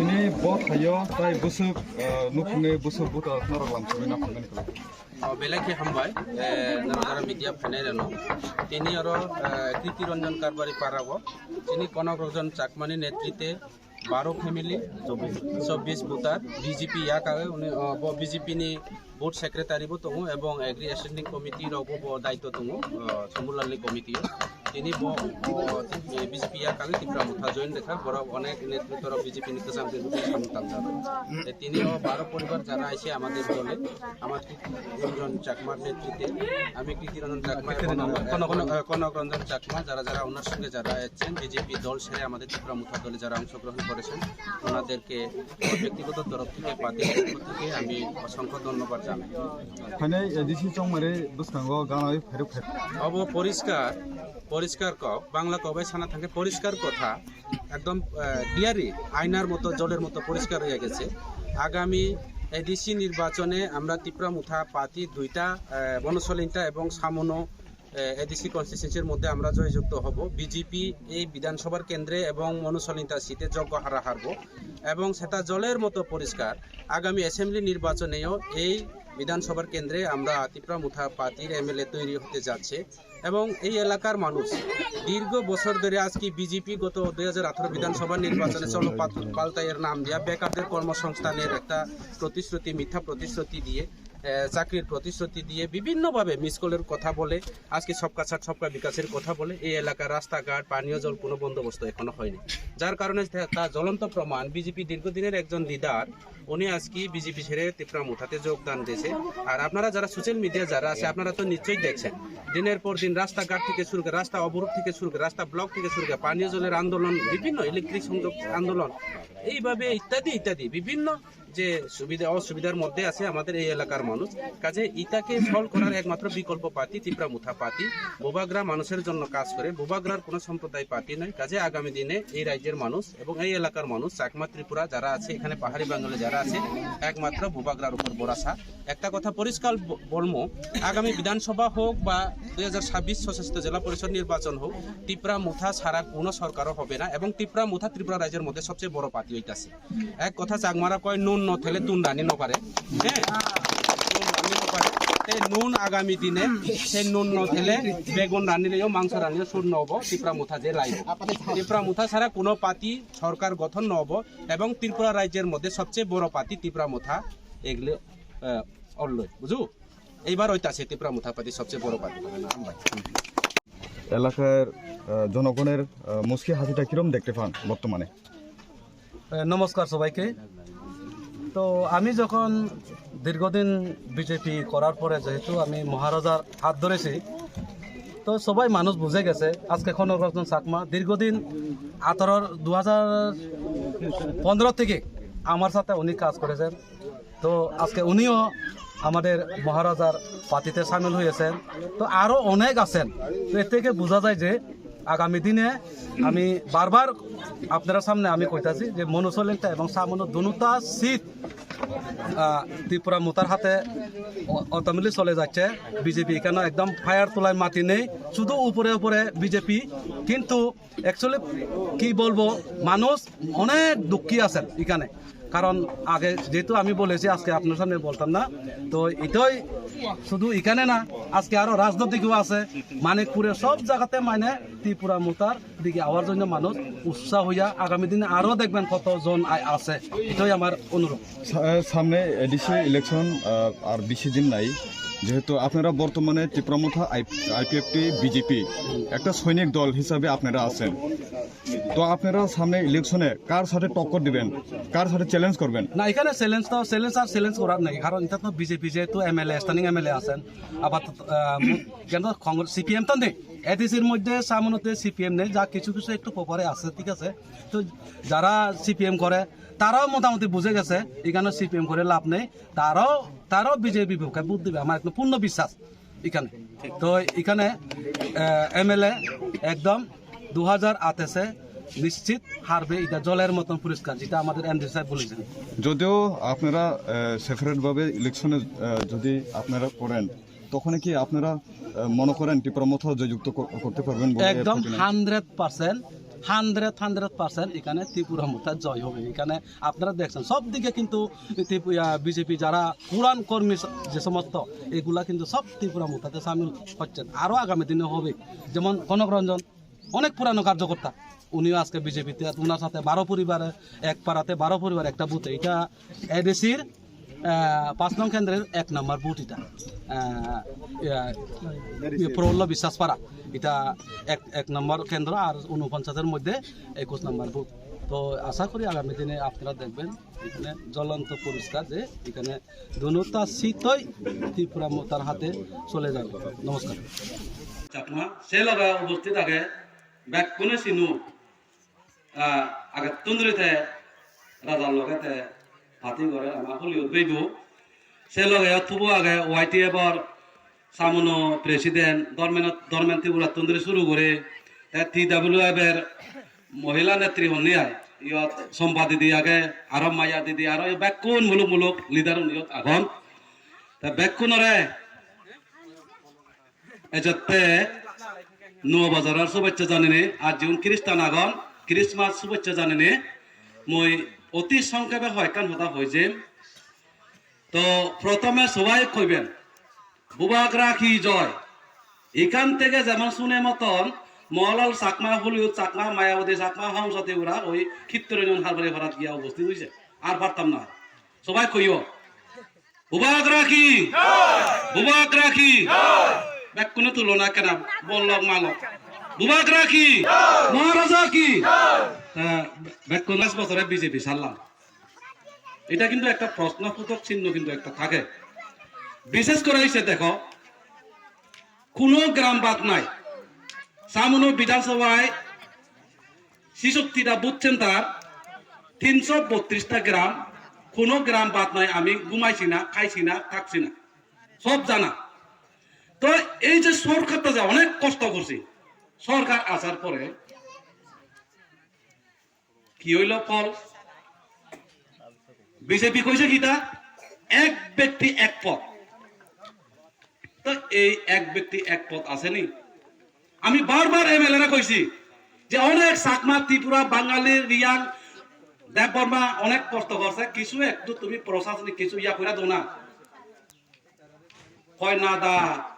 ini bot hayo tai busuk nukne busuk buta norok lamsami na pangmen kala বেলাকে হামবাই নানা media ফাইনাইরানো তিনি আরো কৃতি রঞ্জন কারবারি পারাব তিনি কনক রঞ্জন চাকমানি নেতৃত্বে 12 ফ্যামিলি 24 বুতার বিজেপি ইয়াক উনি বিজেপি নি बोर्ड सेक्रेटारि बो दङ एवं एग्री एसेंडिंग कमिटी रावबो दायित्व दङ समूलालनि कमिटी तिनि बीजेपी या कागज तिप्रा मुथा जॉइन देखा बड़ अनेक नेतृत्व बीजेपी नि गोजाम दिनखौ सामतांजा तिनि 12 परिवार যারা আছে আমাদের দলে আমার রঞ্জন চাকমার নেতৃত্বে আমি কৃতি রঞ্জন চাকমা কনক রঞ্জন চাকমা যারা যারা ওনার সঙ্গে যারা আছেন বিজেপি দল ছেড়ে আমাদের তিপ্রা মুথা দলে যারা অংশগ্রহণ করেছেন ওনাদেরকে ব্যক্তিগত তরফ থেকে পার্টির পক্ষ থেকে আমি অসংখ্য ধন্যবাদ জানাই। মানে এডিসি চংমারে বুসকাঙ্গো গানাই ফেরু ফের অব পরিষ্কার পরিষ্কার কক বাংলা কবাই সানা থাকে পরিষ্কার কথা একদম ক্লিয়ারই আয়নার মতো জলের মতো পরিষ্কার হয়ে গেছে। আগামী এডিসি নির্বাচনে আমরা তিপ্রা মুথা পার্টি দুইটা বনসলিন্তা এবং সামনো এডিসি কনস্টিটিউয়েন্সির মধ্যে আমরা জয়যুক্ত হব। বিজেপি এই বিধানসভার কেন্দ্রে এবং মনুসলিন্তা সিটে যোগ্য হারা হারব এবং সেটা জলের মতো পরিষ্কার। আগামী অ্যাসেম্বলি নির্বাচনেও এই বিধানসভার কেন্দ্রে আমরা তিপ্রা মুথা পার্টির এমএলএ তৈরি হতে যাচ্ছে এবং এই এলাকার মানুষ দীর্ঘ বছর ধরে আজকে বিজেপি গত 2018 বিধানসভা নির্বাচনে চলো পাল্টাইয়ের নাম দিয়া বেকারদের কর্মসংস্থানের একটা প্রতিশ্রুতি মিথ্যা প্রতিশ্রুতি দিয়ে চাকরির প্রতিশ্রুতি দিয়ে বিভিন্নভাবে মিসকলের কথা বলে আজকে সবকা সাথ সবকা বিকাশের কথা বলে এই এলাকার রাস্তাঘাট পানীয় জল কোনো বন্দোবস্ত এখনো হয়নি, যার কারণে তার জ্বলন্ত প্রমাণ বিজেপি দীর্ঘদিনের একজন লিডার উনি আজকে বিজেপি ছেড়ে তিপ্রা মুথাতে যোগদান দিয়েছে। আর আপনারা যারা সোশ্যাল মিডিয়া যারা আছে আপনারা তো নিশ্চয়ই দেখছেন দিনের পর দিন রাস্তাঘাট থেকে শুরু করে রাস্তা অবরোধ থেকে শুরু করে রাস্তা ব্লক থেকে শুরু করে পানীয় জলের আন্দোলন বিভিন্ন ইলেকট্রিক সংযোগ আন্দোলন এইভাবে ইত্যাদি ইত্যাদি বিভিন্ন যে সুবিধা অসুবিধার মধ্যে আছে আমাদের এই এলাকার মানুষ। কাজে ইটাকে সলভ করার একমাত্র বিকল্প পার্টি তিপ্রা মুথা পার্টি। বোবাগ্রা মানুষের জন্য কাজ করে, বোবাগ্রার কোনো সম্প্রদায় পার্টি নয়। কাজে আগামী দিনে এই রাজ্যের মানুষ এবং এই এলাকার মানুষ চাকমা ত্রিপুরা যারা আছে এখানে পাহাড়ি বাঙালি যারা আছে একমাত্র বোবাগ্রার উপর ভরসা। একটা কথা পরিষ্কার বলবো, আগামী বিধানসভা হোক বা 2026 সশস্ত্র জেলা পরিষদ নির্বাচন হোক তিপ্রা মুথা ছাড়া কোনো সরকারও হবে না এবং তিপ্রা মুথা ত্রিপুরা রাজ্যের মধ্যে সবচেয়ে বড় পার্টি হইতাছে। এক কথা চাকমারা কয় নুন নথেলে তুন রানি নপারে, হ্যাঁ নুন আগামী দিনে সেই নুন নথেলে বেগুন রানিলেও মাংস রানিলেও সুর নহব তিপ্রা মুথা যে লাইব। তিপ্রা মুথা ছাড়া কোনো পার্টি সরকার গঠন নহব এবং ত্রিপুরা রাজ্যের মধ্যে সবচেয়ে বড় পার্টি তিপ্রা মুথা এগুলো অল্লই বুঝু এইবার হইতাছে তিপ্রা মুথা পার্টি সবচেয়ে বড় পার্টি। এলাকার জনগণের মুশকি হাসিটা কিরম দেখতে পান বর্তমানে? নমস্কার সবাইকে। তো আমি যখন দীর্ঘদিন বিজেপি করার পরে যেহেতু আমি মহারাজার হাত ধরেছি তো সবাই মানুষ বুঝে গেছে আজকে কনক রঞ্জন চাকমা দীর্ঘদিন 2015 থেকে আমার সাথে উনি কাজ করেছেন। তো আজকে উনিও আমাদের মহারাজার পার্টিতে সামিল হয়েছেন। তো আরও অনেক আছেন। তো এর থেকে বোঝা যায় যে আগামী দিনে আমি বারবার আপনারা সামনে আমি কইতাছি যে মনুসলিন্তা এবং সামনো দুটা সিট ত্রিপুরা মুথার হাতে অটোমেটিক চলে যাচ্ছে। বিজেপি এখানে একদম ফায়ার তোলায় মাটি নেই, শুধু উপরে উপরে বিজেপি। কিন্তু অ্যাকচুয়ালি কি বলবো, মানুষ অনেক দুঃখী আছেন এখানে। কারণ আগে যেহেতু আমি বলেছি আজকে আপনার সামনে বলতাম না, তো এটাই শুধু এখানে না আজকে আরো রাজনৈতিকও আছে মানিকপুরে সব জায়গাতে মানে ত্রিপুরা মুথার দিকে আওয়ার জন্য মানুষ উৎসাহ হইয়া আগামী দিনে আরো দেখবেন কতজন আছে। এটাই আমার অনুরোধ। সামনে এডিসি ইলেকশন আর বেশি দিন নাই, যেহেতু আপনারা বর্তমানে তীব্রমথা আইপিএফটি বিজেপি একটা সৈনিক দল হিসাবে আপনারা আছেন, তো আপনারা সামনে ইলেকশনে কার সাথে টক্কর দিবেন, কার সাথে চ্যালেঞ্জ করবেন? না, এখানে চ্যালেঞ্জ করার নেই, কারণ এটা তো বিজেপি যেহেতু এমএলএ স্ট্যান্ডিং এমএলএ আছেন, আবার কেন কংগ্রেস সিপিএম তো নেই, এডিসির মধ্যে সামনেতে সিপিএম নেই, যা কিছু কিছু একটু পরে আছে, ঠিক আছে। তো যারা সিপিএম করে তারাও মোটামুটি বুঝে গেছে এখানে সিপিএম করে লাভ নেই, তারাও বিজেপি পক্ষে ভোট দিবে, আমার একদম পূর্ণ বিশ্বাস এখানে। তো এখানে এমএলএ একদম 2028 নিশ্চিত হারবে, এটা জলের মতন পরিষ্কার, যেটা আমাদের এমডি সাহেব বলেছেন। যদিও আপনারা সেপারেটভাবে ইলেকশনে যদি আপনারা করেন, তখন কি আপনারা মনে করেন তীব্রমথা জয়যুক্ত করতে পারবেন? একদম 100% এখানে ত্রিপুরা মোথা জয় হবে। এখানে আপনারা দেখছেন সব দিকে কিন্তু বিজেপি যারা পুরান কর্মী যে সমস্ত এগুলা কিন্তু সব ত্রিপুরা মোথাতে সামিল হচ্ছেন, আরও আগামী দিনে হবে। যেমন কনক রঞ্জন অনেক পুরানো কার্যকর্তা, উনিও আজকে বিজেপিতে, ওনার সাথে 12 পরিবারে এক পাড়াতে 12 পরিবার একটা বুথে, এটা এডিসির 5 নং কেন্দ্রের 1 নম্বর বুথ, এটা প্রহ্ল বিশ্বাস পাড়া, এটা এক নম্বর কেন্দ্র, আর 49-এর মধ্যে 21 নম্বর বুথ। তো আশা করি আগামী দিনে আপনারা দেখবেন এখানে জ্বলন্ত পরিষ্কার যে এখানে দুটা সিটই ত্রিপুরা মোতার হাতে চলে যাবে। নমস্কার। চাকমা সে লগা উপস্থিত আগে ব্যাক কোনে সিনু আগে তুন্দরিতে রাজার লগেতে হাতি করে আমার হলি উদ্বেগ সে লগে থুবো আগে YTF সামনো প্রেসিডেন্ট ধর্মেন ত্রিপুরা তুন্দরি শুরু করে TWF এর মহিলা নেত্রী হনি আয় ইয়ত সম্পা দিদি আগে আরব মায়া দিদি আর ব্যাকুন মুলুক লিডার ইয়ত আগন তা ব্যাকুনরে এজতে নো বাজারের শুভেচ্ছা জানেনি, আর যেমন খ্রিস্টান আগন ক্রিসমাস শুভেচ্ছা জানেনি। মই অতি সংক্ষেপে হয়কান হতা হয়েছে। তো প্রথমে সবাই কইবেন বুবাক রাখি জয়। এখান থেকে যেমন শুনে মতন মহলাল চাকমা হলিউড চাকমা মায়াবতী চাকমা হংসতে ওরা ওই ক্ষিপ্তরঞ্জন হারবারে ভাড়াত গিয়া উপস্থিত হয়েছে, আর পারতাম না। সবাই কইও বুবাক রাখি, বুবাক রাখি, ব্যাক কোনো তুলনা কেন বললাম মালক বুবাক রাখি, মহারাজা কি ব্যাক 19 বছরে বিজেপি সারলাম। এটা কিন্তু একটা প্রশ্নবোধক চিহ্ন কিন্তু একটা থাকে। বিশেষ করে হয়েছে দেখো কোনো গ্রাম বাদ নাই, সামনো বিধানসভায় 66টা বুথ সেন্টার, 332টা গ্রাম, কোনো গ্রাম বাদ নাই। আমি ঘুমাইছি না, খাইছি না, থাকছি না, সব জানা। তো এই যে সরকারটা যে অনেক কষ্ট করছি, সরকার আসার পরে কি হইল ফল? বিজেপি কইছে কিটা এক ব্যক্তি এক পদ। তো এই এক ব্যক্তি এক পদ আসেনি। আমি বারবার এমএলএরা কইছি যে অনেক চাকমা ত্রিপুরা বাঙালির রিয়াং দেববর্মা অনেক কষ্ট করছে, কিছু একটু তুমি প্রশাসনিক কিছু ইয়া করে দো না, কয় না দা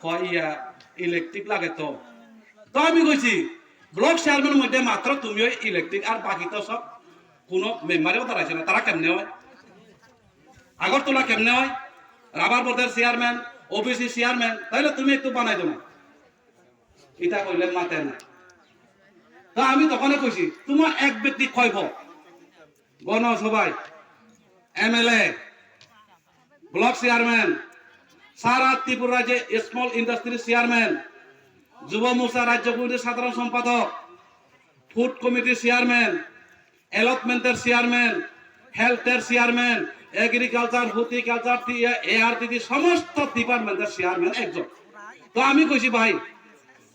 কয় ইয়া ইলেকট্রিক লাগে। তো আমি কইছি ব্লক চেয়ারম্যানের মধ্যে মাত্র তুমিও ইলেকট্রিক, আর বাকি তো সব কোনো মেম্বারেও দাঁড়াইছে না। তারা কেমনে হয়? আগরতলা কেমনে হয়? রাবার বোর্ডের চেয়ারম্যান, ওবিসি চেয়ারম্যান, তাইলে তুমি একটু বানাই দো না, এটা কইলে মাতে না। তো আমি তখন কইছি তোমার এক ব্যক্তি কয় ভোট, গণসভায় এমএলএ, ব্লক চেয়ারম্যান, সারা ত্রিপুরা রাজ্যে স্মল ইন্ডাস্ট্রি চেয়ারম্যান, যুব মোর্চা রাজ্য কমিটির সাধারণ সম্পাদক, ফুড কমিটির চেয়ারম্যান, অ্যালটমেন্টের চেয়ারম্যান, হেলথের চেয়ারম্যান, এগ্রিকালচার, হর্টিকালচার, ARTD সমস্ত ডিপার্টমেন্টের চেয়ারম্যান একজন। তো আমি কইছি ভাই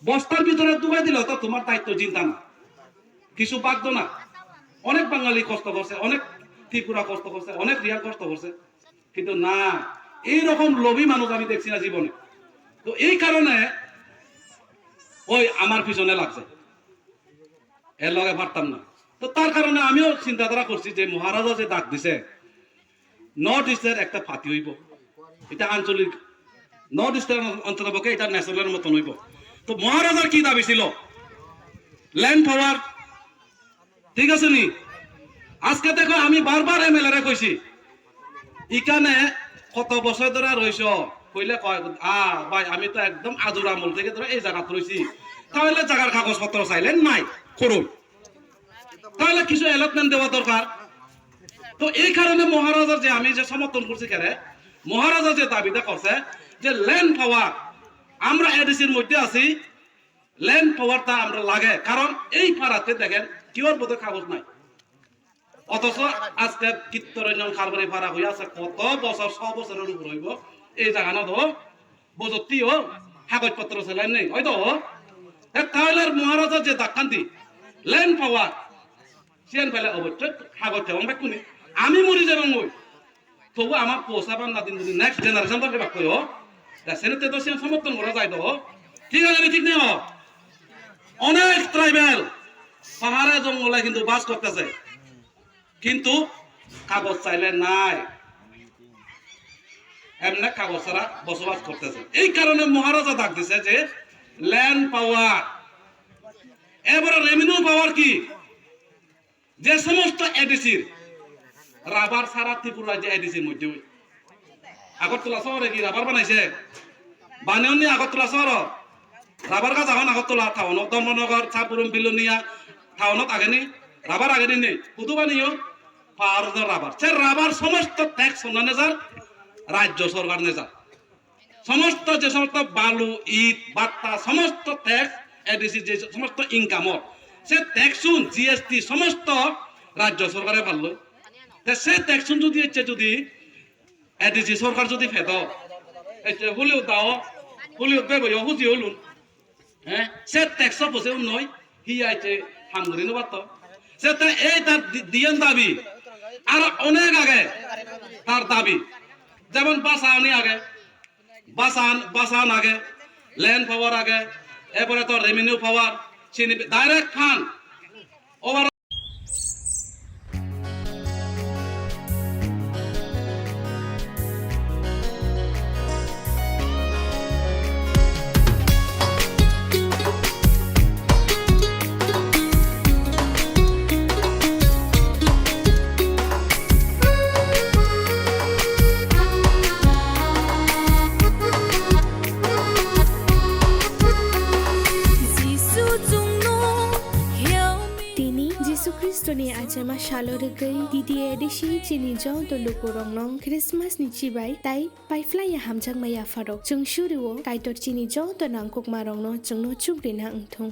বস্তার ভিতরে ডুবাই দিল তো তোমার দায়িত্ব চিন্তা না, কিছু বাদ না। অনেক বাঙালি কষ্ট করছে, অনেক ত্রিপুরা কষ্ট করছে, অনেক রিয়াল কষ্ট করছে, কিন্তু না, এইরকম লোভী মানুষ আমি দেখছি না জীবনে। তো এই কারণে ওই আমার পিছনে লাগছে, এর লগে পারতাম না। তো তার কারণে আমিও চিন্তাধারা করছি যে মহারাজা যে ডাক দিছে নর্থ ইস্টের একটা পার্টি হইব, এটা আঞ্চলিক, নর্থ ইস্টের অঞ্চলের পক্ষে এটা ন্যাশনালের মতন হইব। তো মহারাজার কি দাবি ছিল? ল্যান্ড পাওয়ার, ঠিক আছে নি? আজকে দেখো আমি বারবার এমএলএ কইছি এখানে কত বছর ধরে রয়েছ, কইলে কয় ভাই আমি তো একদম আজুর আমল থেকে ধরে এই জায়গা রয়েছি, তাহলে জায়গার কাগজপত্র চাইলেন নাই করুন, তাহলে কিছু অ্যালটমেন্ট দেওয়া দরকার। তো এই কারণে মহারাজার যে আমি যে সমর্থন করছি কেন, মহারাজা যে দাবিটা করছে যে ল্যান্ড পাওয়ার, আমরা এডিসির মধ্যে আছি, ল্যান্ড পাওয়ারটা আমরা লাগে, কারণ এই পাড়াতে দেখেন কিওর বোধ কাগজ নাই, অথচ আজকে কীর্তরঞ্জন খারবারি পাড়া হয়ে আছে কত বছর, 100 বছরের উপর হইব, এই জায়গা না তো বজতি হোক কাগজপত্র চালাই নেই হয়তো। তাহলে মহারাজা যে দাক্কান্তি ল্যান্ড পাওয়ার সিয়ান পেলে অবশ্যই কাগজ এবং কোনি আমি মরি যাবেন ওই, তবু আমার পোষাবার না দিন যদি নেক্সট জেনারেশন তো বাক করো সেনেতে তো সে সমর্থন করা যায় তো, ঠিক আছে ঠিক নেই। অনেক ট্রাইবেল পাহাড়ে জঙ্গলে কিন্তু বাস করতেছে, কিন্তু কাগজ চাইলে নাই, এমনি কাগজ ছাড়া বসবাস করতেছে। এই কারণে মহারাজা ডাক দিছে যে ল্যান্ড পাওয়ার। এবারে রেভিনিউ পাওয়ার কি, যে সমস্ত এডিসির রাবার ছাড়া ত্রিপুরা যে এডিসির মধ্যে আগরতলা শহরে কি রাবার বানাইছে, বানিয়নি আগরতলা শহর রাবার গাছ এখন আগরতলা টাউনত ধর্মনগর চাপুরম বিলুনিয়া টাউনত আগেনি রাবার আগেনি নেই, শুধু বানিও পাহাড় রাবার, সে রাবার সমস্ত ট্যাক্স অন্যান্য যার রাজ্য সরকার নেজার, সমস্ত যে সমস্ত বালু ইট বাট্টা সমস্ত ট্যাক্স এডিসি যে সমস্ত ইনকামর সে ট্যাক্সুন জিএসটি সমস্ত রাজ্য সরকারে পারল, সে ট্যাক্সুন যদি ইচ্ছে যদি এডিসি সরকার যদি ফেদ হলেও দাও হলেও বেবই হুজি হলুন, হ্যাঁ সে ট্যাক্স বসে নয় হি আইছে হামগুড়ি নবাত, সে এই তার দিয়েন দাবি আর অনেক আগে তার দাবি, যেমন বাসানি আগে বাসান আগে ল্যান্ড পাওয়ার আগে, এরপরে তো রেভিনিউ পাওয়ার চিনি direct fund over. Kristoni ajama shalorgai didi edishi chini jaw dolu kurong nong Christmas ni chibai tai pai fly ya hamjang maya farok chung shuriwo kaitor chini jaw to nang kok marong no chung no chubrin hang thong